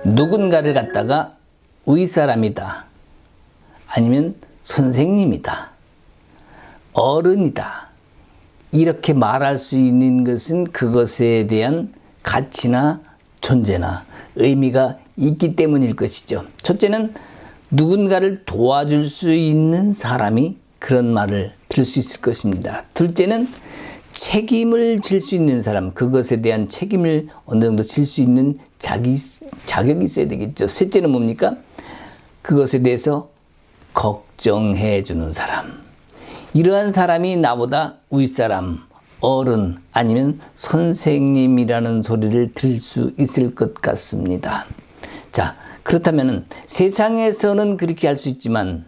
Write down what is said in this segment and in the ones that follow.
누군가를 갖다가 의사람이다, 아니면 선생님이다, 어른이다, 이렇게 말할 수 있는 것은 그것에 대한 가치나 존재나 의미가 있기 때문일 것이죠. 첫째는 누군가를 도와줄 수 있는 사람이 그런 말을 들을 수 있을 것입니다. 둘째는 책임을 질 수 있는 사람, 그것에 대한 책임을 어느 정도 질 수 있는 자격이 있어야 되겠죠. 셋째는 뭡니까? 그것에 대해서 걱정해 주는 사람. 이러한 사람이 나보다 윗사람, 어른, 아니면 선생님이라는 소리를 들을 수 있을 것 같습니다. 자, 그렇다면 세상에서는 그렇게 할 수 있지만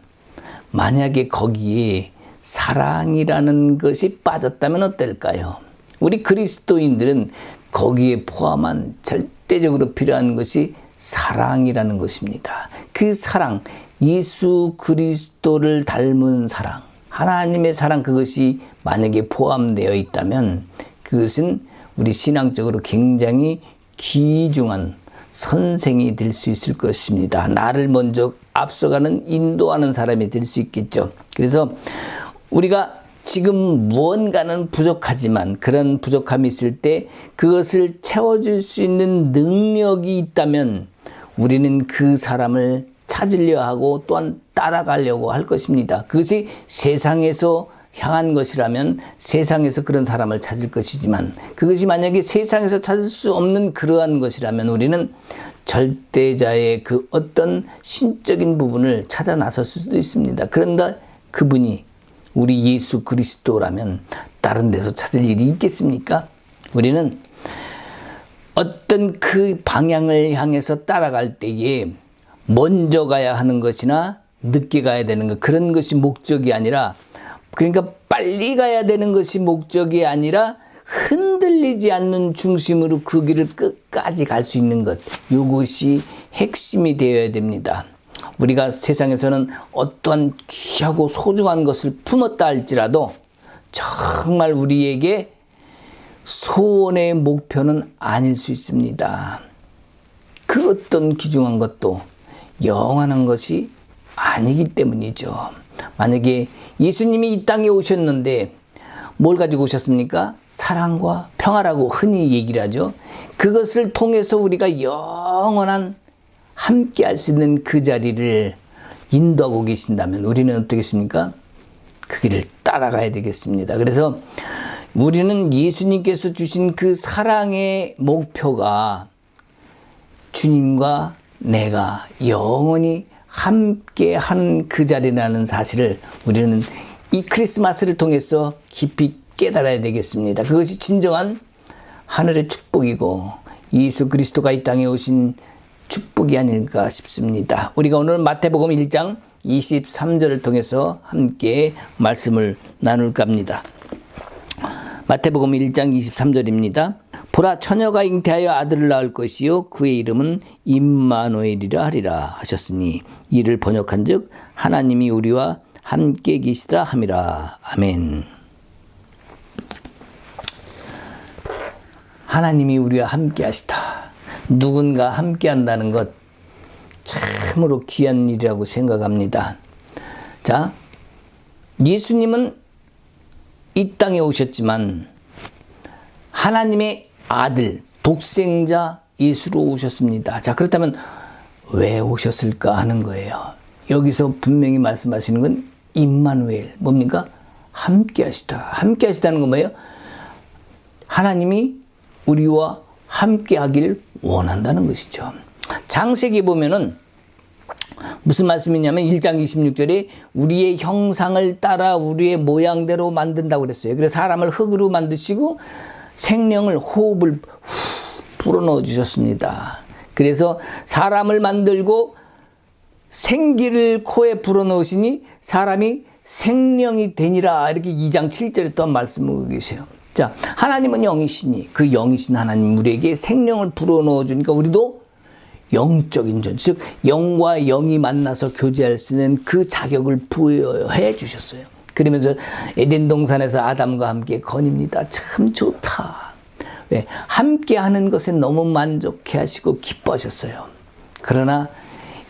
만약에 거기에 사랑이라는 것이 빠졌다면 어떨까요? 우리 그리스도인들은 거기에 포함한 절대적으로 필요한 것이 사랑이라는 것입니다. 그 사랑, 예수 그리스도를 닮은 사랑, 하나님의 사랑, 그것이 만약에 포함되어 있다면 그것은 우리 신앙적으로 굉장히 귀중한 선생이 될 수 있을 것입니다. 나를 먼저 앞서가는 인도하는 사람이 될 수 있겠죠. 그래서 우리가 지금 무언가는 부족하지만 그런 부족함이 있을 때 그것을 채워줄 수 있는 능력이 있다면 우리는 그 사람을 찾으려 하고 또한 따라가려고 할 것입니다. 그것이 세상에서 향한 것이라면 세상에서 그런 사람을 찾을 것이지만 그것이 만약에 세상에서 찾을 수 없는 그러한 것이라면 우리는 절대자의 그 어떤 신적인 부분을 찾아 나설 수도 있습니다. 그런데 그분이 우리 예수 그리스도라면 다른 데서 찾을 일이 있겠습니까? 우리는 어떤 그 방향을 향해서 따라갈 때에 먼저 가야 하는 것이나 늦게 가야 되는 것, 그런 것이 목적이 아니라, 그러니까 빨리 가야 되는 것이 목적이 아니라 흔들리지 않는 중심으로 그 길을 끝까지 갈 수 있는 것, 이것이 핵심이 되어야 됩니다. 우리가 세상에서는 어떠한 귀하고 소중한 것을 품었다 할지라도 정말 우리에게 소원의 목표는 아닐 수 있습니다. 그 어떤 귀중한 것도 영원한 것이 아니기 때문이죠. 만약에 예수님이 이 땅에 오셨는데 뭘 가지고 오셨습니까? 사랑과 평화라고 흔히 얘기를 하죠. 그것을 통해서 우리가 영원한 함께 할 수 있는 그 자리를 인도하고 계신다면 우리는 어떻겠습니까? 그 길을 따라가야 되겠습니다. 그래서 우리는 예수님께서 주신 그 사랑의 목표가 주님과 내가 영원히 함께 하는 그 자리라는 사실을 우리는 이 크리스마스를 통해서 깊이 깨달아야 되겠습니다. 그것이 진정한 하늘의 축복이고 예수 그리스도가 이 땅에 오신 축복이 아닐까 싶습니다. 우리가 오늘 마태복음 1장 23절을 통해서 함께 말씀을 나눌까 합니다. 마태복음 1장 23절입니다. 보라, 처녀가 잉태하여 아들을 낳을 것이요 그의 이름은 임마누엘이라 하리라 하셨으니 이를 번역한 즉 하나님이 우리와 함께 계시다 함이라. 아멘. 하나님이 우리와 함께 하시다. 누군가 함께 한다는 것 참으로 귀한 일이라고 생각합니다. 자, 예수님은 이 땅에 오셨지만 하나님의 아들, 독생자 예수로 오셨습니다. 자, 그렇다면 왜 오셨을까 하는 거예요. 여기서 분명히 말씀하시는 건 임마누엘, 뭡니까? 함께 하시다. 함께 하시다는 건 뭐예요? 하나님이 우리와 함께 하길 원한다는 것이죠. 창세기 보면은 무슨 말씀이냐면 1장 26절에 우리의 형상을 따라 우리의 모양대로 만든다고 그랬어요. 그래서 사람을 흙으로 만드시고 생명을, 호흡을 불어넣어 주셨습니다. 그래서 사람을 만들고 생기를 코에 불어넣으시니 사람이 생명이 되니라, 이렇게 2장 7절에 또한 말씀하고 계세요. 자, 하나님은 영이시니 그 영이신 하나님 우리에게 생명을 불어넣어 주니까 우리도 영적인 존재, 즉 영과 영이 만나서 교제할 수 있는 그 자격을 부여해 주셨어요. 그러면서 에덴 동산에서 아담과 함께 거닙니다. 참 좋다. 왜? 함께 하는 것에 너무 만족해 하시고 기뻐하셨어요. 그러나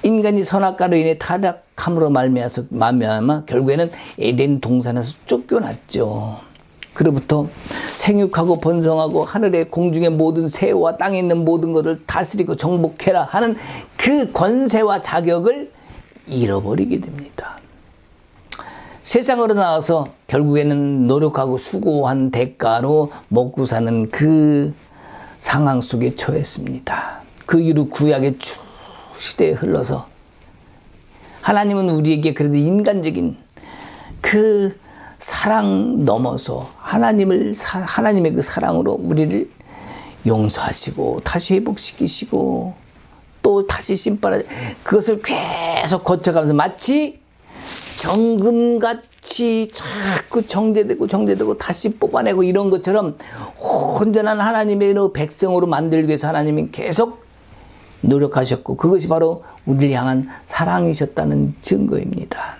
인간이 선악과로 인해 타락함으로 말미암아 결국에는 에덴 동산에서 쫓겨났죠. 그로부터 생육하고 번성하고 하늘의 공중의 모든 새와 땅에 있는 모든 것을 다스리고 정복해라 하는 그 권세와 자격을 잃어버리게 됩니다. 세상으로 나와서 결국에는 노력하고 수고한 대가로 먹고 사는 그 상황 속에 처했습니다. 그 이후 구약의 시대에 흘러서 하나님은 우리에게 그래도 인간적인 그 사랑 넘어서 하나님의 그 사랑으로 우리를 용서하시고 다시 회복시키시고 또 다시 심판하시 그것을 계속 거쳐가면서 마치 정금같이 자꾸 정제되고 다시 뽑아내고 이런 것처럼 온전한 하나님의 백성으로 만들기 위해서 하나님이 계속 노력하셨고 그것이 바로 우리를 향한 사랑이셨다는 증거입니다.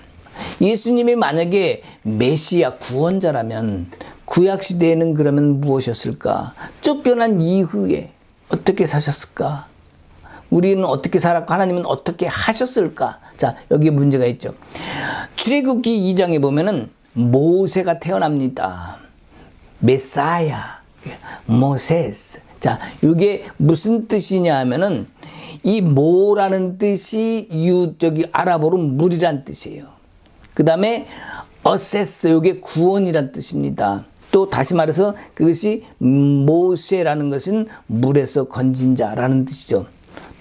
예수님이 만약에 메시아 구원자라면 구약시대에는 그러면 무엇이었을까? 쫓겨난 이후에 어떻게 사셨을까? 우리는 어떻게 살았고 하나님은 어떻게 하셨을까? 자, 여기에 문제가 있죠. 출애굽기 2장에 보면은 모세가 태어납니다. 메사야, 모세스. 자, 이게 무슨 뜻이냐 하면은 이 모라는 뜻이 아랍어로 물이란 뜻이에요. 그 다음에 어세스, 이게 구원이란 뜻입니다. 또 다시 말해서 그것이 모세라는 것은 물에서 건진 자라는 뜻이죠.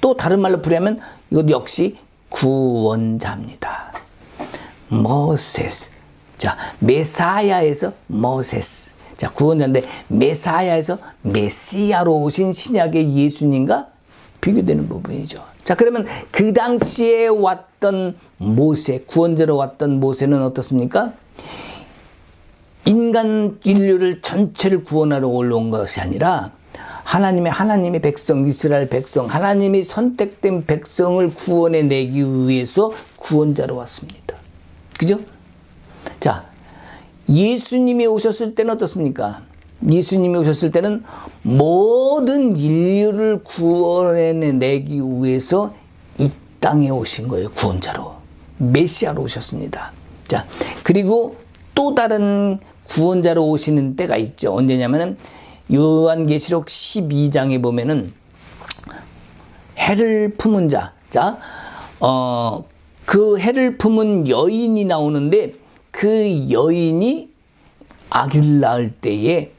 또 다른 말로 풀이하면 이것 역시 구원자입니다. 모세스. 자, 메사야에서 모세스. 자, 구원자인데 메사야에서 메시아로 오신 신약의 예수님과 비교되는 부분이죠. 자, 그러면 그 당시에 왔던 모세, 구원자로 왔던 모세는 어떻습니까? 인간 인류를 전체를 구원하러 올라온 것이 아니라 하나님의 백성, 이스라엘 백성, 하나님이 선택된 백성을 구원해 내기 위해서 구원자로 왔습니다. 그죠? 자, 예수님이 오셨을 때는 어떻습니까? 예수님이 오셨을 때는 모든 인류를 구원해 내기 위해서 이 땅에 오신 거예요. 구원자로. 메시아로 오셨습니다. 자, 그리고 또 다른 구원자로 오시는 때가 있죠. 언제냐면은 요한계시록 12장에 보면은 해를 품은 자. 자, 그 해를 품은 여인이 나오는데 그 여인이 아기를 낳을 때에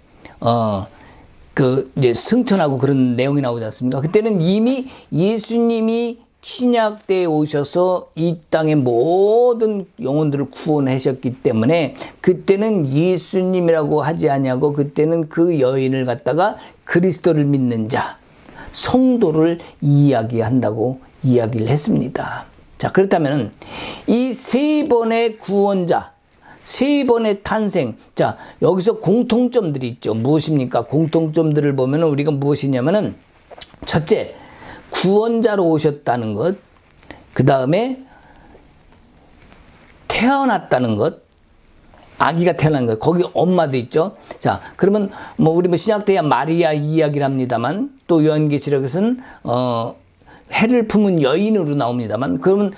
이제 승천하고 그런 내용이 나오지 않습니까? 그때는 이미 예수님이 신약 때에 오셔서 이 땅의 모든 영혼들을 구원하셨기 때문에 그때는 예수님이라고 하지 아니하고 그때는 그 여인을 갖다가 그리스도를 믿는 자, 성도를 이야기한다고 이야기를 했습니다. 자, 그렇다면 이 세 번의 구원자, 세 번의 탄생. 자, 여기서 공통점들이 있죠. 무엇입니까? 공통점들을 보면 우리가 무엇이냐면은 첫째, 구원자로 오셨다는 것. 그 다음에 태어났다는 것. 아기가 태어난 것. 거기 엄마도 있죠. 자, 그러면 우리 신약 때야 마리아 이야기를 합니다만 또 요한계시록에서는 해를 품은 여인으로 나옵니다만 그러면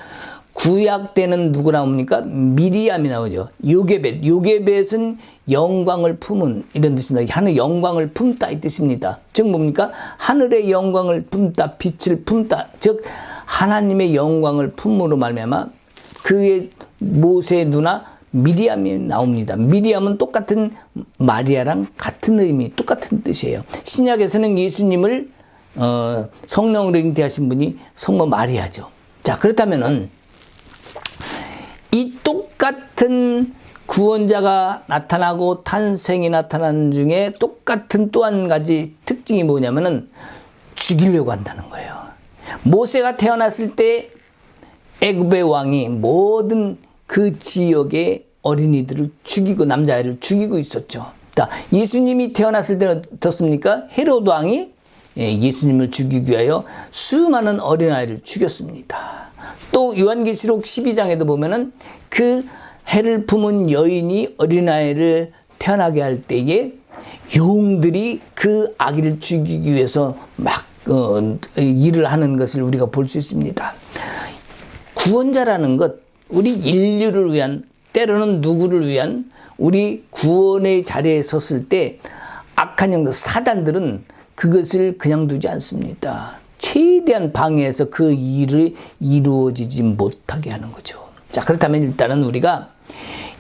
구약 때는 누구 나옵니까? 미리암이 나오죠. 요게벳은 영광을 품은 이런 뜻입니다. 하늘 영광을 품다 이 뜻입니다. 즉 뭡니까? 하늘의 영광을 품다, 빛을 품다. 즉 하나님의 영광을 품으로 말미암아 그의 모세의 누나 미리암이 나옵니다. 미리암은 똑같은 마리아랑 같은 의미, 똑같은 뜻이에요. 신약에서는 예수님을 성령으로 잉태하신 분이 성모 마리아죠. 자, 그렇다면은 이 똑같은 구원자가 나타나고 탄생이 나타나는 중에 똑같은 또 한 가지 특징이 뭐냐면은 죽이려고 한다는 거예요. 모세가 태어났을 때 애굽의 왕이 모든 그 지역의 어린이들을 죽이고 남자아이를 죽이고 있었죠. 자, 예수님이 태어났을 때는 어떻습니까? 헤롯 왕이 예수님을 죽이기 위하여 수많은 어린아이를 죽였습니다. 또 요한계시록 12장에도 보면은 그 해를 품은 여인이 어린아이를 태어나게 할 때에 용들이 그 아기를 죽이기 위해서 막 일을 하는 것을 우리가 볼 수 있습니다. 구원자라는 것, 우리 인류를 위한, 때로는 누구를 위한 우리 구원의 자리에 섰을 때 악한 영들, 사단들은 그것을 그냥 두지 않습니다. 최대한 방해해서 그 일이 이루어지지 못하게 하는 거죠. 자, 그렇다면 일단은 우리가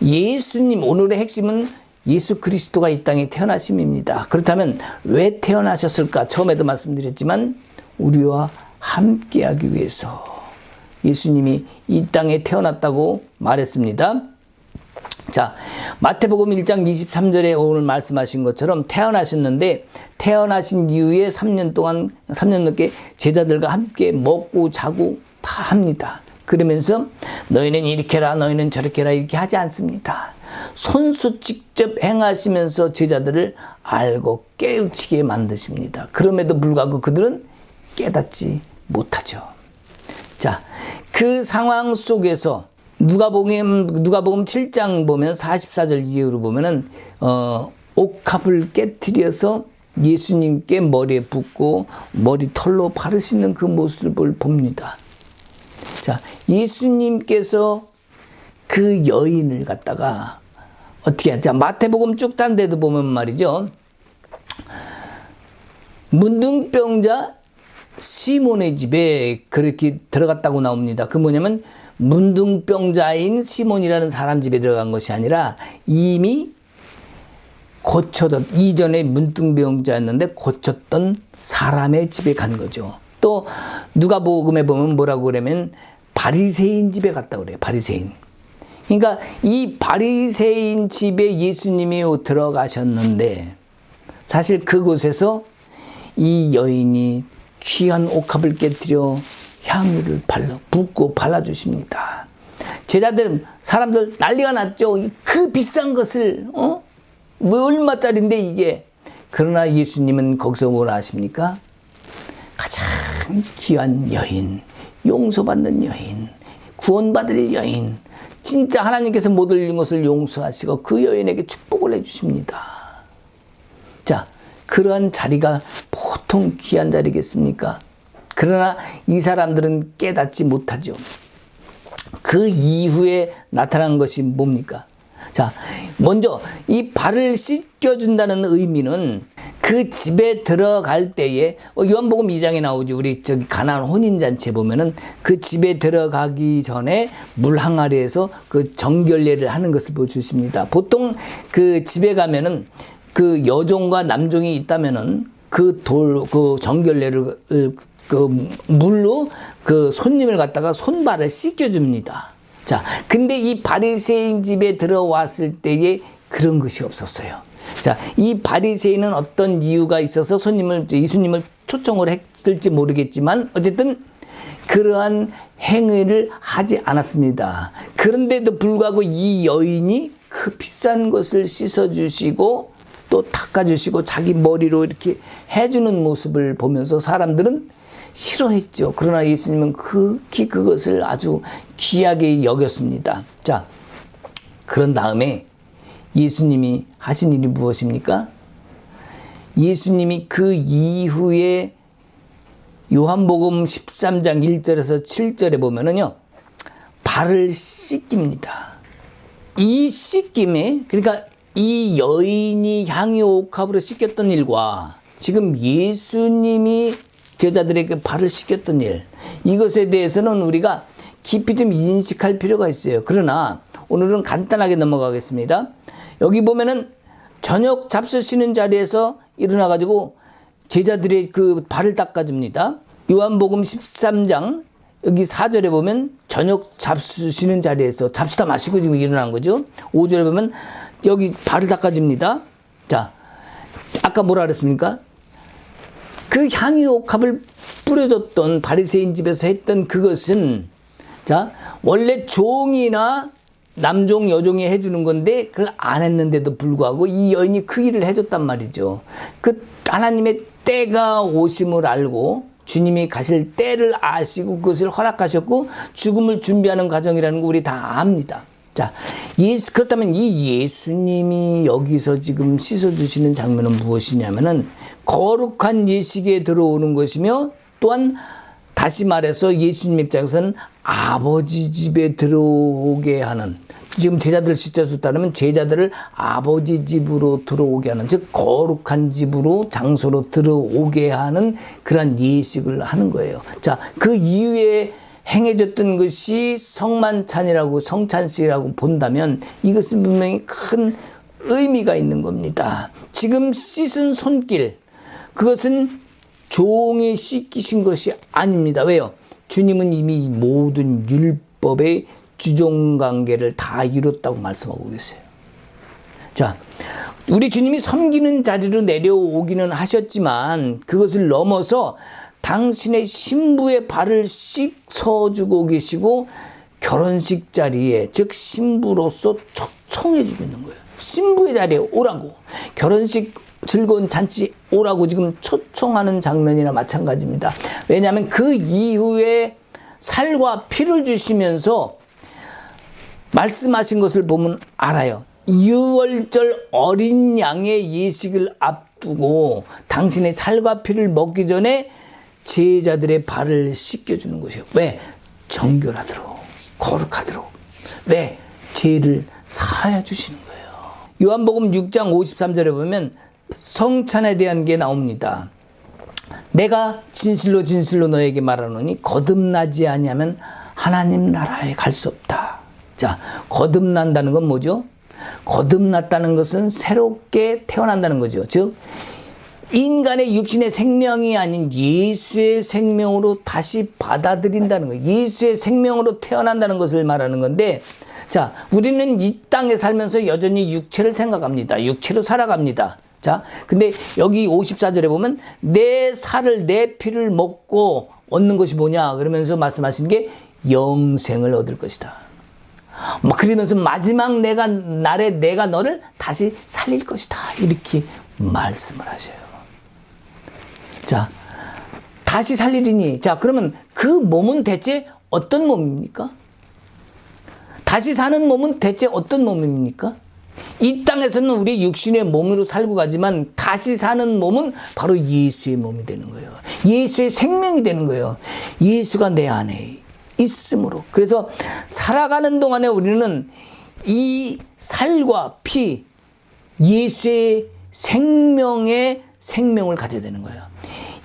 예수님, 오늘의 핵심은 예수 그리스도가 이 땅에 태어나심입니다. 그렇다면 왜 태어나셨을까? 처음에도 말씀드렸지만 우리와 함께하기 위해서 예수님이 이 땅에 태어났다고 말했습니다. 자, 마태복음 1장 23절에 오늘 말씀하신 것처럼 태어나셨는데 태어나신 이후에 3년 넘게 제자들과 함께 먹고 자고 다 합니다. 그러면서 너희는 이렇게 해라, 너희는 저렇게 해라 이렇게 하지 않습니다. 손수 직접 행하시면서 제자들을 알고 깨우치게 만드십니다. 그럼에도 불구하고 그들은 깨닫지 못하죠. 자, 그 상황 속에서 누가복음 7장 보면 44절 이후로 보면은 옥합을 깨트려서 예수님께 머리에 붓고 머리털로 발을 씻는 그 모습을 봅니다. 자, 예수님께서 그 여인을 갖다가 어떻게 하죠? 마태복음 쭉 다른 데도 보면 말이죠. 문둥병자 시몬의 집에 그렇게 들어갔다고 나옵니다. 그 뭐냐면 문둥병자인 시몬이라는 사람 집에 들어간 것이 아니라 이미 고쳤던, 이전에 문둥병자였는데 고쳤던 사람의 집에 간 거죠. 또 누가복음에 보면 뭐라고 그러면 바리새인 집에 갔다고 그래요. 바리새인. 그러니까 이 바리새인 집에 예수님이 들어가셨는데 사실 그곳에서 이 여인이 귀한 옥합을 깨뜨려 향유를 붓고 발라주십니다. 제자들, 사람들 난리가 났죠. 그 비싼 것을, 뭐 얼마짜린데 이게. 그러나 예수님은 거기서 뭘 하십니까? 가장 귀한 여인, 용서받는 여인, 구원받을 여인, 진짜 하나님께서 못 올린 것을 용서하시고 그 여인에게 축복을 해주십니다. 자, 그러한 자리가 보통 귀한 자리겠습니까? 그러나 이 사람들은 깨닫지 못하죠. 그 이후에 나타난 것이 뭡니까? 자, 먼저 이 발을 씻겨준다는 의미는 그 집에 들어갈 때에 요한복음 2장에 나오죠. 우리 저기 가나안 혼인잔치에 보면은 그 집에 들어가기 전에 물 항아리에서 그 정결례를 하는 것을 볼 수 있습니다. 보통 그 집에 가면은 그 여종과 남종이 있다면은 그 정결례를 그 물로 그 손님을 갖다가 손발을 씻겨줍니다. 자, 근데 이 바리새인 집에 들어왔을 때에 그런 것이 없었어요. 자, 이 바리새인은 어떤 이유가 있어서 예수님을 초청을 했을지 모르겠지만 어쨌든 그러한 행위를 하지 않았습니다. 그런데도 불구하고 이 여인이 그 비싼 것을 씻어주시고 또 닦아주시고 자기 머리로 이렇게 해주는 모습을 보면서 사람들은 싫어했죠. 그러나 예수님은 극히 그것을 아주 귀하게 여겼습니다. 자, 그런 다음에 예수님이 하신 일이 무엇입니까? 예수님이 그 이후에 요한복음 13장 1절에서 7절에 보면은요, 발을 씻깁니다. 이 씻김에, 그러니까 이 여인이 향유 옥합으로 씻겼던 일과 지금 예수님이 제자들에게 발을 씻겼던 일, 이것에 대해서는 우리가 깊이 좀 인식할 필요가 있어요. 그러나 오늘은 간단하게 넘어가겠습니다. 여기 보면은 저녁 잡수시는 자리에서 일어나가지고 제자들의 그 발을 닦아줍니다. 요한복음 13장 여기 4절에 보면 저녁 잡수시는 자리에서 잡수다 마시고 지금 일어난 거죠. 5절에 보면 여기 발을 닦아줍니다. 자, 아까 뭐라 그랬습니까? 그 향유 옥합을 뿌려줬던 바리새인 집에서 했던 그것은, 자, 원래 종이나 남종 여종이 해주는 건데 그걸 안 했는데도 불구하고 이 여인이 그 일을 해줬단 말이죠. 그 하나님의 때가 오심을 알고 주님이 가실 때를 아시고 그것을 허락하셨고 죽음을 준비하는 과정이라는 거 우리 다 압니다. 자, 그렇다면 이 예수님이 여기서 지금 씻어주시는 장면은 무엇이냐면은 거룩한 예식에 들어오는 것이며 또한 다시 말해서 예수님 입장에서는 아버지 집에 들어오게 하는, 지금 제자들 시대에서 따르면 제자들을 아버지 집으로 들어오게 하는, 즉 거룩한 집으로 장소로 들어오게 하는 그런 예식을 하는 거예요. 자, 그 이후에 행해졌던 것이 성만찬이라고 성찬식이라고 본다면 이것은 분명히 큰 의미가 있는 겁니다. 지금 씻은 손길, 그것은 종이 씻기신 것이 아닙니다. 왜요? 주님은 이미 모든 율법의 주종관계를 다 이뤘다고 말씀하고 계세요. 자, 우리 주님이 섬기는 자리로 내려오기는 하셨지만 그것을 넘어서 당신의 신부의 발을 씻어주고 계시고 결혼식 자리에, 즉 신부로서 초청해 주고 있는 거예요. 신부의 자리에 오라고, 결혼식 즐거운 잔치 오라고 지금 초청하는 장면이나 마찬가지입니다. 왜냐하면 그 이후에 살과 피를 주시면서 말씀하신 것을 보면 알아요. 유월절 어린 양의 예식을 앞두고 당신의 살과 피를 먹기 전에 제자들의 발을 씻겨주는 것이요. 왜? 정결하도록, 거룩하도록. 왜? 죄를 사하여 주시는 거예요. 요한복음 6장 53절에 보면 성찬에 대한 게 나옵니다. 내가 진실로 진실로 너에게 말하노니 거듭나지 아니하면 하나님 나라에 갈 수 없다. 자, 거듭난다는 건 뭐죠? 거듭났다는 것은 새롭게 태어난다는 거죠. 즉 인간의 육신의 생명이 아닌 예수의 생명으로 다시 받아들인다는 거예요. 예수의 생명으로 태어난다는 것을 말하는 건데, 자, 우리는 이 땅에 살면서 여전히 육체를 생각합니다. 육체로 살아갑니다. 자, 근데 여기 54절에 보면 내 살을 내 피를 먹고 얻는 것이 뭐냐 그러면서 말씀하시는 게 영생을 얻을 것이다. 그러면서 마지막 날에 내가 너를 다시 살릴 것이다. 이렇게 말씀을 하셔요. 자, 다시 살리리니. 자, 그러면 그 몸은 대체 어떤 몸입니까? 다시 사는 몸은 대체 어떤 몸입니까? 이 땅에서는 우리 육신의 몸으로 살고 가지만 다시 사는 몸은 바로 예수의 몸이 되는 거예요. 예수의 생명이 되는 거예요. 예수가 내 안에 있으므로. 그래서 살아가는 동안에 우리는 이 살과 피, 예수의 생명을 가져야 되는 거예요.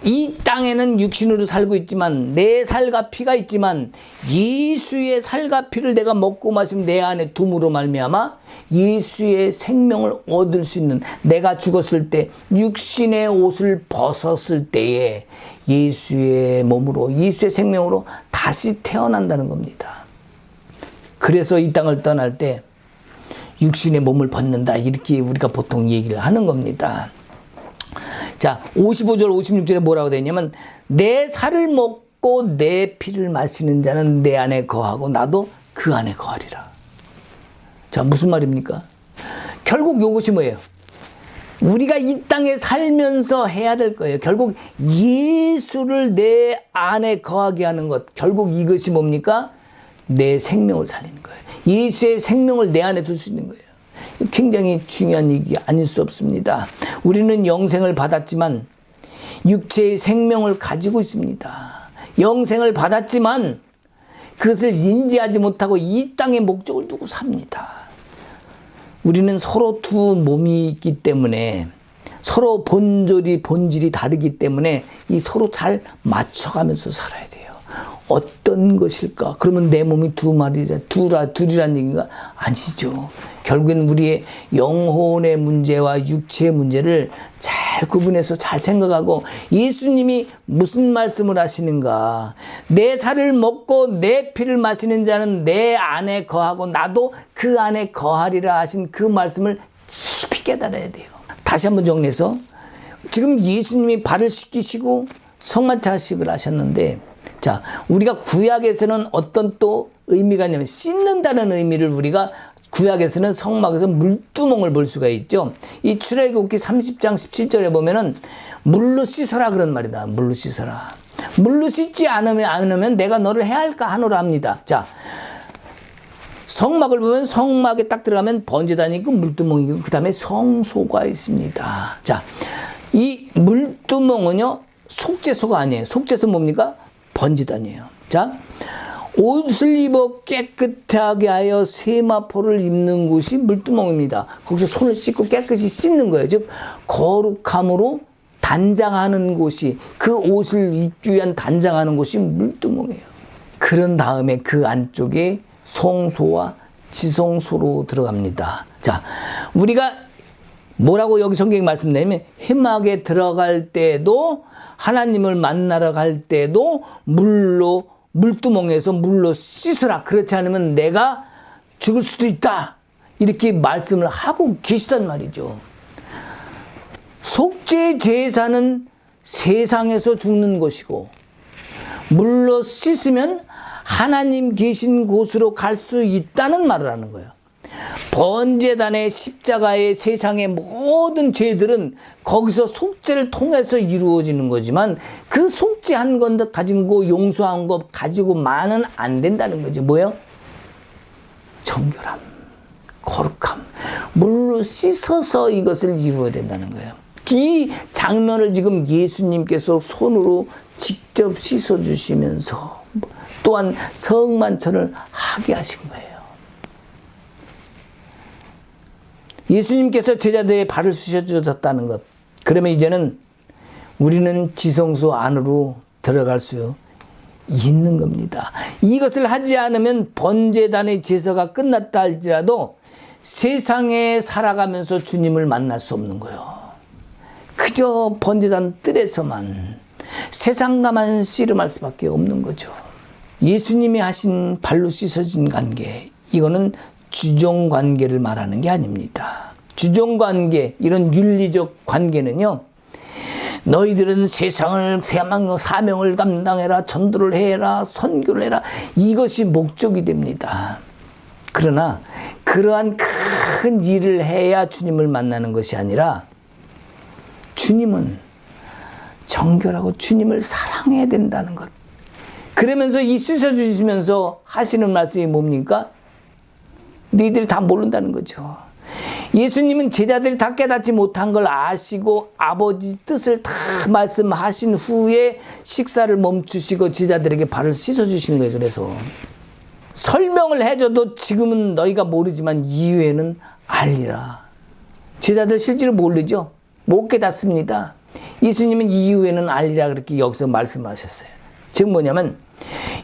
이 땅에는 육신으로 살고 있지만 내 살과 피가 있지만 예수의 살과 피를 내가 먹고 마시면 내 안에 둠으로 말미암아 예수의 생명을 얻을 수 있는, 내가 죽었을 때 육신의 옷을 벗었을 때에 예수의 몸으로, 예수의 생명으로 다시 태어난다는 겁니다. 그래서 이 땅을 떠날 때 육신의 몸을 벗는다, 이렇게 우리가 보통 얘기를 하는 겁니다. 자, 55절 56절에 뭐라고 되어 있냐면 내 살을 먹고 내 피를 마시는 자는 내 안에 거하고 나도 그 안에 거하리라. 자, 무슨 말입니까? 결국 이것이 뭐예요? 우리가 이 땅에 살면서 해야 될 거예요. 결국 예수를 내 안에 거하게 하는 것, 결국 이것이 뭡니까? 내 생명을 살리는 거예요. 예수의 생명을 내 안에 둘 수 있는 거예요. 굉장히 중요한 얘기 아닐 수 없습니다. 우리는 영생을 받았지만 육체의 생명을 가지고 있습니다. 영생을 받았지만 그것을 인지하지 못하고 이 땅의 목적을 두고 삽니다. 우리는 서로 두 몸이 있기 때문에 서로 본질이 다르기 때문에 이 서로 잘 맞춰가면서 살아야 돼요. 어떤 것일까? 그러면 내 몸이 둘이란 얘기가 아니죠. 결국엔 우리의 영혼의 문제와 육체의 문제를 잘 구분해서 잘 생각하고 예수님이 무슨 말씀을 하시는가. 내 살을 먹고 내 피를 마시는 자는 내 안에 거하고 나도 그 안에 거하리라 하신 그 말씀을 깊이 깨달아야 돼요. 다시 한번 정리해서 지금 예수님이 발을 씻기시고 성만찬식을 하셨는데, 자, 우리가 구약에서는 어떤 또 의미가 있냐면 씻는다는 의미를 우리가 구약에서는 성막에서 물두멍을 볼 수가 있죠. 이 출애굽기 30장 17절에 보면은 물로 씻어라 그런 말이다. 물로 씻어라. 물로 씻지 않으면 내가 너를 해할까 하노라 합니다. 자, 성막을 보면 성막에 딱 들어가면 번제단이 있고 물두멍이 있고 그 다음에 성소가 있습니다. 자, 이 물두멍은요, 속죄소가 아니에요. 속죄소 뭡니까? 번제단이에요. 자, 옷을 입어 깨끗하게 하여 세마포를 입는 곳이 물두멍입니다. 거기서 손을 씻고 깨끗이 씻는 거예요. 즉 거룩함으로 단장하는 곳이, 그 옷을 입기 위한 단장하는 곳이 물두멍이에요. 그런 다음에 그 안쪽에 성소와 지성소로 들어갑니다. 자, 우리가 뭐라고 여기 성경이 말씀내면, 회막에 들어갈 때도, 하나님을 만나러 갈 때도 물두멍에서 물로 씻으라. 그렇지 않으면 내가 죽을 수도 있다. 이렇게 말씀을 하고 계시단 말이죠. 속죄 제사는 세상에서 죽는 것이고, 물로 씻으면 하나님 계신 곳으로 갈 수 있다는 말을 하는 거예요. 번제단의 십자가의 세상의 모든 죄들은 거기서 속죄를 통해서 이루어지는 거지만, 그 속죄한 것 가지고 용서한 것 가지고만은 안 된다는 거죠. 뭐예요? 정결함, 거룩함, 물로 씻어서 이것을 이루어야 된다는 거예요. 이 장면을 지금 예수님께서 손으로 직접 씻어주시면서 또한 성만찬을 하게 하신 거예요. 예수님께서 제자들의 발을 씻어주셨다는 것. 그러면 이제는 우리는 지성소 안으로 들어갈 수 있는 겁니다. 이것을 하지 않으면 번제단의 제사가 끝났다 할지라도 세상에 살아가면서 주님을 만날 수 없는 거예요. 그저 번제단 뜰에서만 세상과만 씨름할 수밖에 없는 거죠. 예수님이 하신 발로 씻어진 관계, 이거는 주종관계를 말하는 게 아닙니다. 주종관계, 이런 윤리적 관계는요, 너희들은 세상을 사명을 감당해라, 전도를 해라, 선교를 해라, 이것이 목적이 됩니다. 그러나 그러한 큰 일을 해야 주님을 만나는 것이 아니라, 주님은 정결하고 주님을 사랑해야 된다는 것. 그러면서 이 씻어주시면서 하시는 말씀이 뭡니까? 너희들이 다 모른다는 거죠. 예수님은 제자들이 다 깨닫지 못한 걸 아시고 아버지 뜻을 다 말씀하신 후에 식사를 멈추시고 제자들에게 발을 씻어주신 거예요. 그래서 설명을 해줘도 지금은 너희가 모르지만 이후에는 알리라. 제자들 실제로 모르죠. 못 깨닫습니다. 예수님은 이후에는 알리라 그렇게 여기서 말씀하셨어요. 즉 뭐냐면,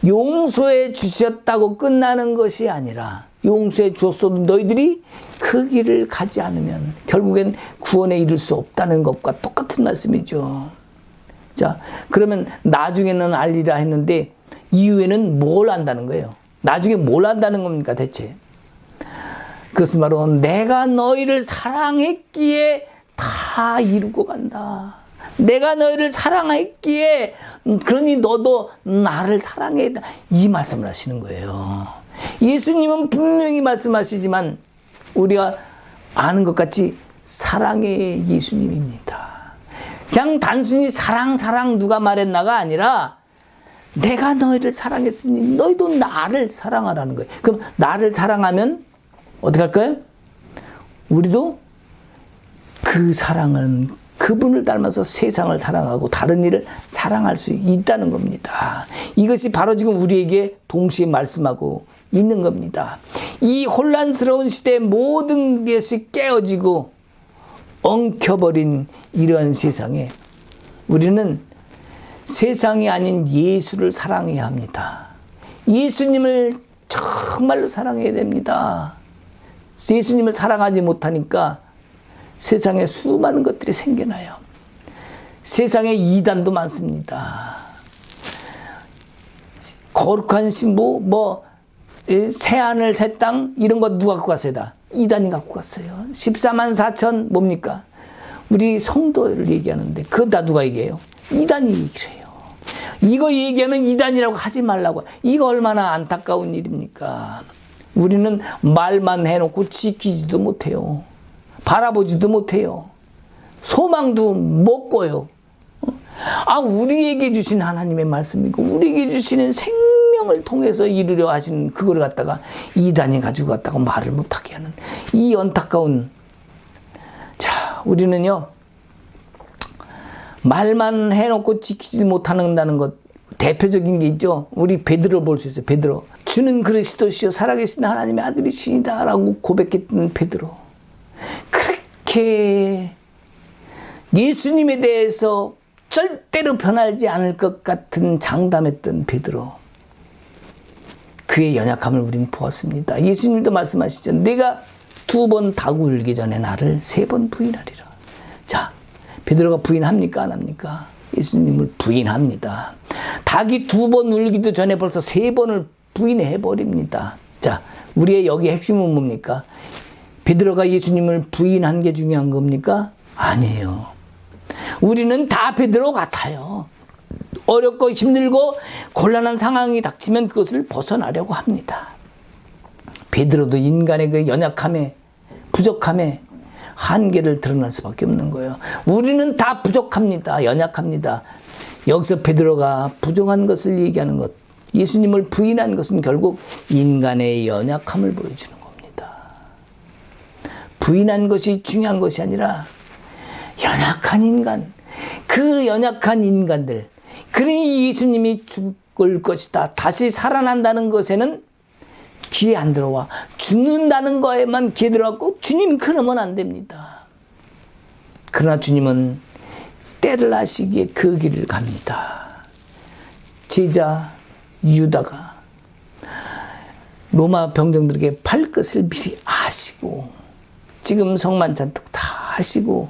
용서해 주셨다고 끝나는 것이 아니라, 용서해 주었어도 너희들이 그 길을 가지 않으면 결국엔 구원에 이를 수 없다는 것과 똑같은 말씀이죠. 자, 그러면 나중에는 알리라 했는데 이후에는 뭘 안다는 거예요? 나중에 뭘 안다는 겁니까 대체? 그것은 바로 내가 너희를 사랑했기에 다 이루고 간다. 내가 너희를 사랑했기에 그러니 너도 나를 사랑해야 된다. 이 말씀을 하시는 거예요. 예수님은 분명히 말씀하시지만 우리가 아는 것 같이 사랑의 예수님입니다. 그냥 단순히 사랑 누가 말했나가 아니라 내가 너희를 사랑했으니 너희도 나를 사랑하라는 거예요. 그럼 나를 사랑하면 어떻게 할까요? 우리도 그 사랑은 그분을 닮아서 세상을 사랑하고 다른 일을 사랑할 수 있다는 겁니다. 이것이 바로 지금 우리에게 동시에 말씀하고 있는 겁니다. 이 혼란스러운 시대에 모든 것이 깨어지고 엉켜버린 이러한 세상에 우리는 세상이 아닌 예수를 사랑해야 합니다. 예수님을 정말로 사랑해야 됩니다. 예수님을 사랑하지 못하니까 세상에 수많은 것들이 생겨나요. 세상에 이단도 많습니다. 거룩한 신부, 새하늘 새 땅 이런 거 누가 갖고 갔어요? 다 이단이 갖고 갔어요. 14만 4천 뭡니까? 우리 성도를 얘기하는데 그거 다 누가 얘기해요? 이단이 얘기를 해요. 이거 얘기하면 이단이라고 하지 말라고. 이거 얼마나 안타까운 일입니까? 우리는 말만 해놓고 지키지도 못해요. 바라보지도 못해요. 소망도 못 꿔요. 우리에게 주신 하나님의 말씀이고 우리에게 주시는 생명을 통해서 이루려 하시는 그걸 갖다가 이단이 가지고 갔다고 말을 못하게 하는 이 안타까운. 자, 우리는요 말만 해놓고 지키지 못한다는 것, 대표적인 게 있죠. 우리 베드로 볼 수 있어요. 베드로. 주는 그리스도시요 살아계신 하나님의 아들이시니다 라고 고백했던 베드로. 그렇게 예수님에 대해서 절대로 변하지 않을 것 같은 장담했던 베드로. 그의 연약함을 우리는 보았습니다. 예수님도 말씀하시죠. 내가 2번 닭 울기 전에 나를 3번 부인하리라. 자, 베드로가 부인합니까? 안 합니까? 예수님을 부인합니다. 닭이 2번 울기도 전에 벌써 3번을 부인해버립니다. 자, 우리의 여기 핵심은 뭡니까? 베드로가 예수님을 부인한 게 중요한 겁니까? 아니에요. 우리는 다 베드로 같아요. 어렵고 힘들고 곤란한 상황이 닥치면 그것을 벗어나려고 합니다. 베드로도 인간의 그 연약함에, 부족함에 한계를 드러날 수밖에 없는 거예요. 우리는 다 부족합니다. 연약합니다. 여기서 베드로가 부정한 것을 얘기하는 것, 예수님을 부인한 것은 결국 인간의 연약함을 보여주는 겁니다. 부인한 것이 중요한 것이 아니라 연약한 인간, 그 연약한 인간들, 그러니 예수님이 죽을 것이다, 다시 살아난다는 것에는 귀에 안 들어와. 죽는다는 거에만 귀에 들어왔고 주님 그러면 안 됩니다. 그러나 주님은 때를 아시기에 그 길을 갑니다. 제자 유다가 로마 병정들에게 팔 것을 미리 아시고 지금 성만찬도 다 하시고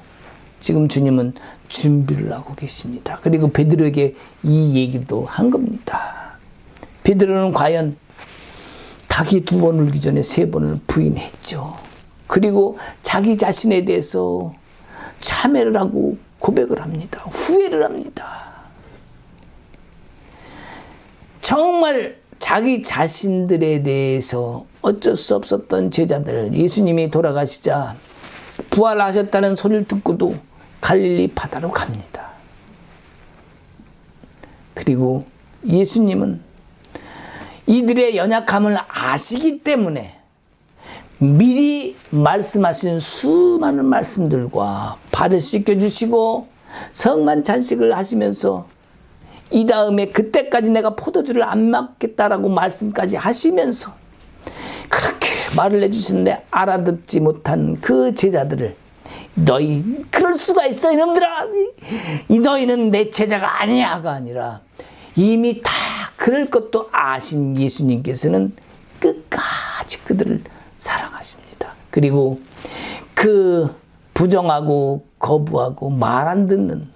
지금 주님은 준비를 하고 계십니다. 그리고 베드로에게 이 얘기도 한 겁니다. 베드로는 과연 닭이 2번 울기 전에 3번을 부인했죠. 그리고 자기 자신에 대해서 참회를 하고 고백을 합니다. 후회를 합니다. 정말 자기 자신들에 대해서 어쩔 수 없었던 제자들, 예수님이 돌아가시자 부활하셨다는 소리를 듣고도 갈릴리 바다로 갑니다. 그리고 예수님은 이들의 연약함을 아시기 때문에 미리 말씀하신 수많은 말씀들과 발을 씻겨주시고 성만찬식을 하시면서 이 다음에 그때까지 내가 포도주를 안 먹겠다라고 말씀까지 하시면서 그렇게 말을 해주시는데 알아듣지 못한 그 제자들을 너희 그럴 수가 있어 이놈들아, 이 너희는 내 제자가 아니야가 아니라 이미 다 그럴 것도 아신 예수님께서는 끝까지 그들을 사랑하십니다. 그리고 그 부정하고 거부하고 말 안 듣는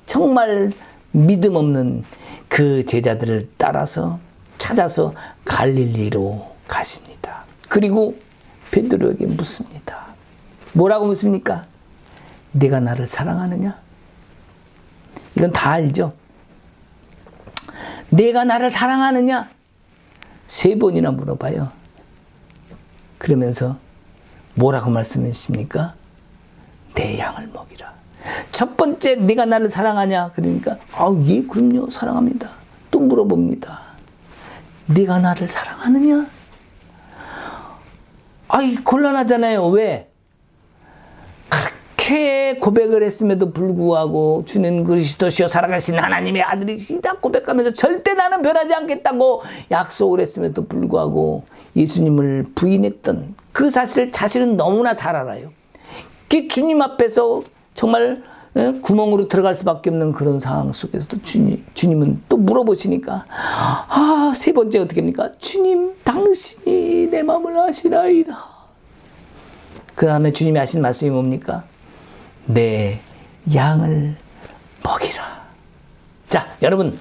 정말 믿음 없는 그 제자들을 따라서 찾아서 갈릴리로 가십니다. 그리고 베드로에게 묻습니다. 뭐라고 묻습니까? 네가 나를 사랑하느냐? 이건 다 알죠? 내가 나를 사랑하느냐? 3번이나 물어봐요. 그러면서 뭐라고 말씀하십니까? 내 양을 먹이라. 첫 번째 네가 나를 사랑하냐? 그러니까 예, 그럼요, 사랑합니다. 또 물어봅니다. 네가 나를 사랑하느냐? 곤란하잖아요. 왜? 그렇게 고백을 했음에도 불구하고 주는 그리스도시요 살아계신 하나님의 아들이시다 고백하면서 절대 나는 변하지 않겠다고 약속을 했음에도 불구하고 예수님을 부인했던 그 사실을 자신은 너무나 잘 알아요. 그 주님 앞에서 정말 구멍으로 들어갈 수밖에 없는 그런 상황 속에서도 주님은 또 물어보시니까 3번째 어떻게 합니까? 주님 당신이 내 마음을 아시나이다. 그 다음에 주님이 하신 말씀이 뭡니까? 내 양을 먹이라. 자, 여러분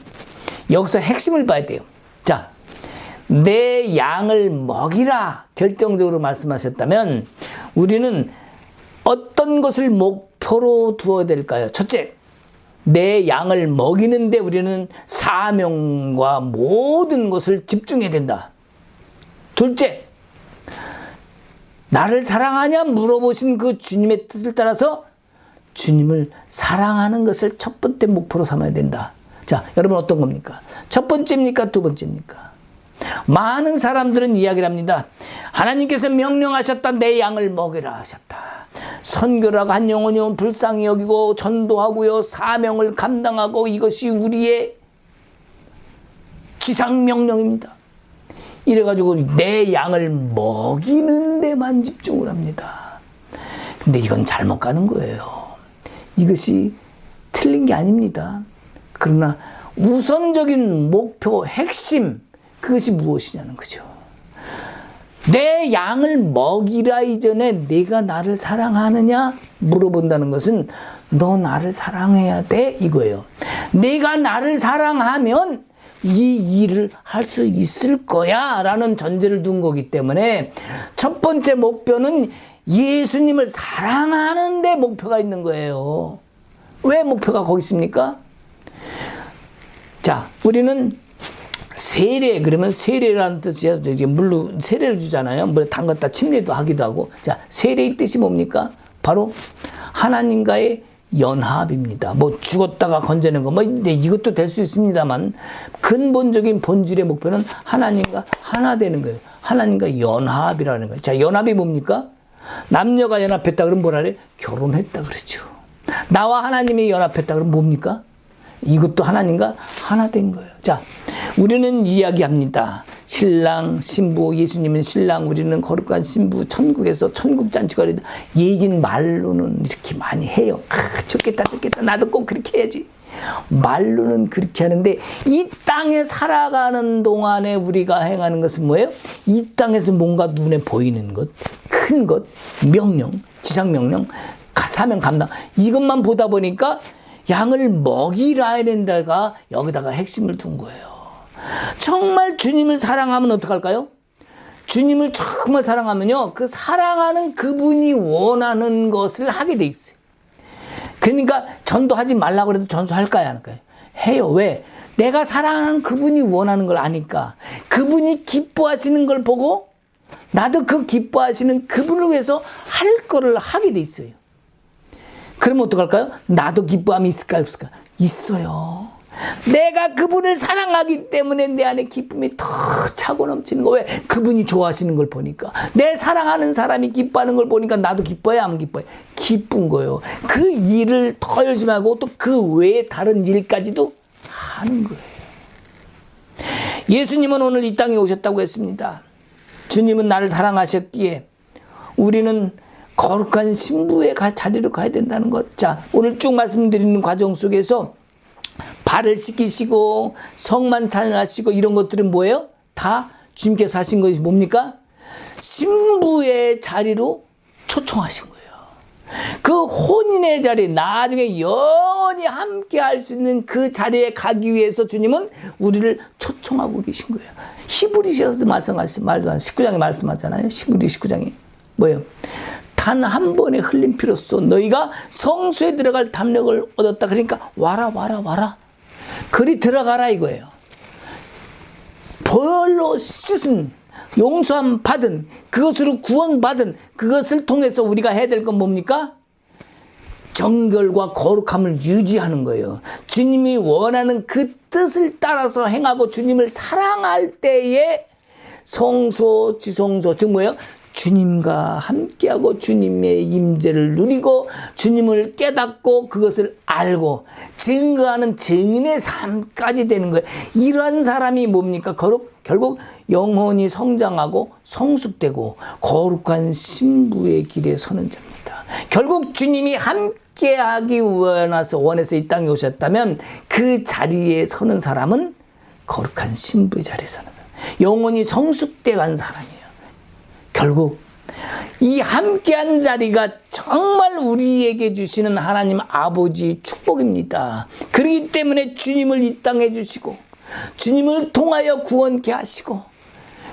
여기서 핵심을 봐야 돼요. 자, 내 양을 먹이라 결정적으로 말씀하셨다면 우리는 어떤 것을 목표로 두어야 될까요? 첫째, 내 양을 먹이는데 우리는 사명과 모든 것을 집중해야 된다. 둘째, 나를 사랑하냐 물어보신 그 주님의 뜻을 따라서 주님을 사랑하는 것을 첫 번째 목표로 삼아야 된다. 자, 여러분 어떤 겁니까? 첫 번째입니까? 두 번째입니까? 많은 사람들은 이야기를 합니다. 하나님께서 명령하셨다. 내 양을 먹이라 하셨다. 선교라고 한 영혼이 불쌍히 여기고 전도하고요, 사명을 감당하고, 이것이 우리의 지상명령입니다. 이래가지고 내 양을 먹이는 데만 집중을 합니다. 근데 이건 잘못 가는 거예요. 이것이 틀린 게 아닙니다. 그러나 우선적인 목표, 핵심, 그것이 무엇이냐는 거죠. 내 양을 먹이라 이전에 내가 나를 사랑하느냐 물어본다는 것은 너 나를 사랑해야 돼 이거예요. 내가 나를 사랑하면 이 일을 할 수 있을 거야 라는 전제를 둔 거기 때문에 첫 번째 목표는 예수님을 사랑하는 데 목표가 있는 거예요. 왜 목표가 거기 있습니까? 자, 우리는 세례, 그러면 세례라는 뜻이야. 물로 세례를 주잖아요. 물에 담갔다 침례도 하기도 하고. 자, 세례의 뜻이 뭡니까? 바로 하나님과의 연합입니다. 뭐 죽었다가 건져낸 거, 뭐 이것도 될 수 있습니다만 근본적인 본질의 목표는 하나님과 하나 되는 거예요. 하나님과 연합이라는 거예요. 자, 연합이 뭡니까? 남녀가 연합했다 그러면 뭐라 그래? 결혼했다 그러죠. 나와 하나님이 연합했다 그러면 뭡니까? 이것도 하나님과 하나 된 거예요. 자, 우리는 이야기합니다. 신랑, 신부, 예수님은 신랑, 우리는 거룩한 신부, 천국에서 천국잔치가 얘긴 말로는 이렇게 많이 해요. 좋겠다, 좋겠다. 나도 꼭 그렇게 해야지. 말로는 그렇게 하는데 이 땅에 살아가는 동안에 우리가 행하는 것은 뭐예요? 이 땅에서 뭔가 눈에 보이는 것, 큰 것, 명령, 지상명령, 사명 감당, 이것만 보다 보니까 양을 먹이라 하는 데가 여기다가 핵심을 둔 거예요. 정말 주님을 사랑하면 어떡할까요? 주님을 정말 사랑하면요, 그 사랑하는 그분이 원하는 것을 하게 돼 있어요. 그러니까 전도하지 말라고 해도 전수할까요, 안 할까요? 해요. 왜? 내가 사랑하는 그분이 원하는 걸 아니까. 그분이 기뻐하시는 걸 보고 나도 그 기뻐하시는 그분을 위해서 할 거를 하게 돼 있어요. 그러면 어떡할까요? 나도 기뻐함이 있을까요, 없을까요? 있어요. 내가 그분을 사랑하기 때문에 내 안에 기쁨이 더 차고 넘치는 거. 왜? 그분이 좋아하시는 걸 보니까. 내 사랑하는 사람이 기뻐하는 걸 보니까 나도 기뻐해, 안 기뻐해? 기쁜 거예요. 그 일을 더 열심히 하고 또 그 외에 다른 일까지도 하는 거예요. 예수님은 오늘 이 땅에 오셨다고 했습니다. 주님은 나를 사랑하셨기에 우리는 거룩한 신부의 자리로 가야 된다는 것. 자, 오늘 쭉 말씀드리는 과정 속에서 발을 씻기시고 성만 찬양하시고 이런 것들은 뭐예요? 다 주님께서 하신 것이 뭡니까? 신부의 자리로 초청하신 거예요. 그 혼인의 자리, 나중에 영원히 함께 할 수 있는 그 자리에 가기 위해서 주님은 우리를 초청하고 계신 거예요. 히브리서에서도 말도 안 19장에 말씀하잖아요. 히브리 19장이 뭐예요? 단 한 번의 흘린 피로써 너희가 성소에 들어갈 담력을 얻었다. 그러니까 와라. 그리 들어가라 이거예요. 벌로 씻은, 용서함 받은, 그것으로 구원받은, 그것을 통해서 우리가 해야 될 건 뭡니까? 정결과 거룩함을 유지하는 거예요. 주님이 원하는 그 뜻을 따라서 행하고 주님을 사랑할 때에 성소, 지성소, 즉 뭐예요? 주님과 함께하고 주님의 임재를 누리고 주님을 깨닫고 그것을 알고 증거하는 증인의 삶까지 되는 거예요. 이러한 사람이 뭡니까? 결국 영혼이 성장하고 성숙되고 거룩한 신부의 길에 서는 자입니다. 결국 주님이 함께하기 원해서 이 땅에 오셨다면 그 자리에 서는 사람은 거룩한 신부의 자리에 서는 사람, 영혼이 성숙돼 간 사람이에요. 결국 이 함께한 자리가 정말 우리에게 주시는 하나님 아버지의 축복입니다. 그렇기 때문에 주님을 이 땅에 주시고 주님을 통하여 구원케 하시고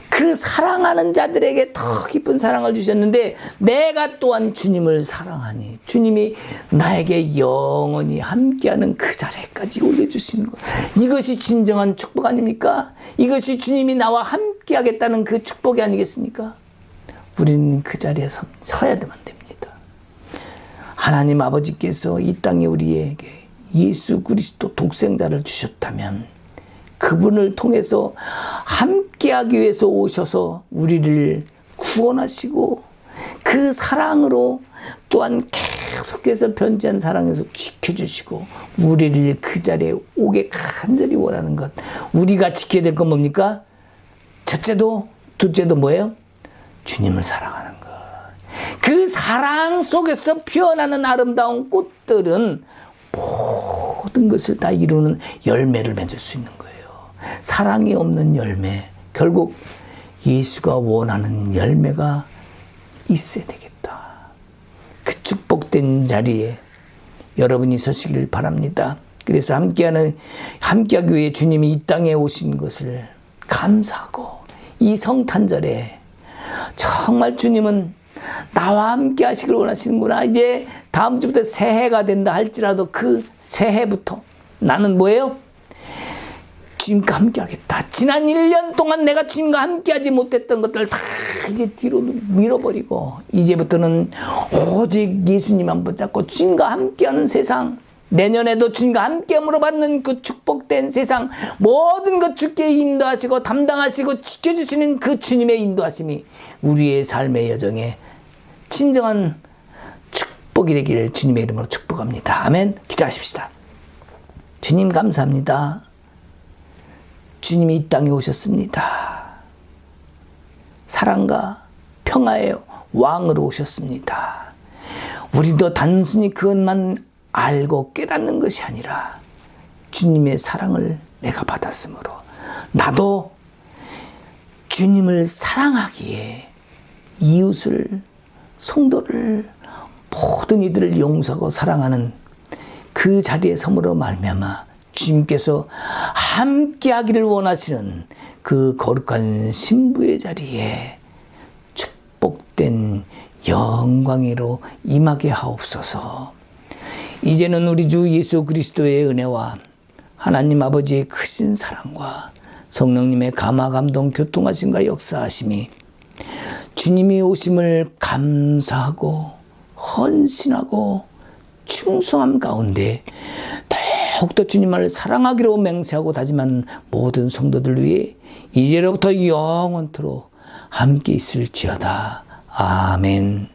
그 사랑하는 자들에게 더 깊은 사랑을 주셨는데 내가 또한 주님을 사랑하니 주님이 나에게 영원히 함께하는 그 자리까지 올려주시는 것, 이것이 진정한 축복 아닙니까? 이것이 주님이 나와 함께하겠다는 그 축복이 아니겠습니까? 우리는 그 자리에 서야만 됩니다. 하나님 아버지께서 이 땅에 우리에게 예수 그리스도 독생자를 주셨다면 그분을 통해서 함께하기 위해서 오셔서 우리를 구원하시고 그 사랑으로 또한 계속해서 변치한 사랑에서 지켜주시고 우리를 그 자리에 오게 간절히 원하는 것. 우리가 지켜야 될 건 뭡니까? 첫째도 둘째도 뭐예요? 주님을 사랑하는 것. 그 사랑 속에서 피어나는 아름다운 꽃들은 모든 것을 다 이루는 열매를 맺을 수 있는 거예요. 사랑이 없는 열매, 결국 예수가 원하는 열매가 있어야 되겠다. 그 축복된 자리에 여러분이 서시길 바랍니다. 그래서 함께하기 위해 주님이 이 땅에 오신 것을 감사하고 이 성탄절에 정말 주님은 나와 함께 하시길 원하시는구나. 이제 다음 주부터 새해가 된다 할지라도 그 새해부터 나는 뭐예요? 주님과 함께 하겠다. 지난 1년 동안 내가 주님과 함께 하지 못했던 것들 다 이제 뒤로 밀어버리고 이제부터는 오직 예수님만 붙잡고 주님과 함께하는 세상, 내년에도 주님과 함께함으로 받는 그 축복된 세상, 모든 것 주께 인도하시고 담당하시고 지켜주시는 그 주님의 인도하심이 우리의 삶의 여정에 진정한 축복이 되기를 주님의 이름으로 축복합니다. 아멘. 기도하십시다. 주님 감사합니다. 주님이 이 땅에 오셨습니다. 사랑과 평화의 왕으로 오셨습니다. 우리도 단순히 그것만 알고 깨닫는 것이 아니라 주님의 사랑을 내가 받았으므로 나도 주님을 사랑하기에 이웃을, 성도를, 모든 이들을 용서하고 사랑하는 그 자리에 섬으로 말미암아 주님께서 함께하기를 원하시는 그 거룩한 신부의 자리에 축복된 영광으로 임하게 하옵소서. 이제는 우리 주 예수 그리스도의 은혜와 하나님 아버지의 크신 사랑과 성령님의 감화 감동 교통하심과 역사하심이 주님이 오심을 감사하고 헌신하고 충성함 가운데 더욱더 주님을 사랑하기로 맹세하고 다짐한 모든 성도들 위해 이제로부터 영원토록 함께 있을지어다. 아멘.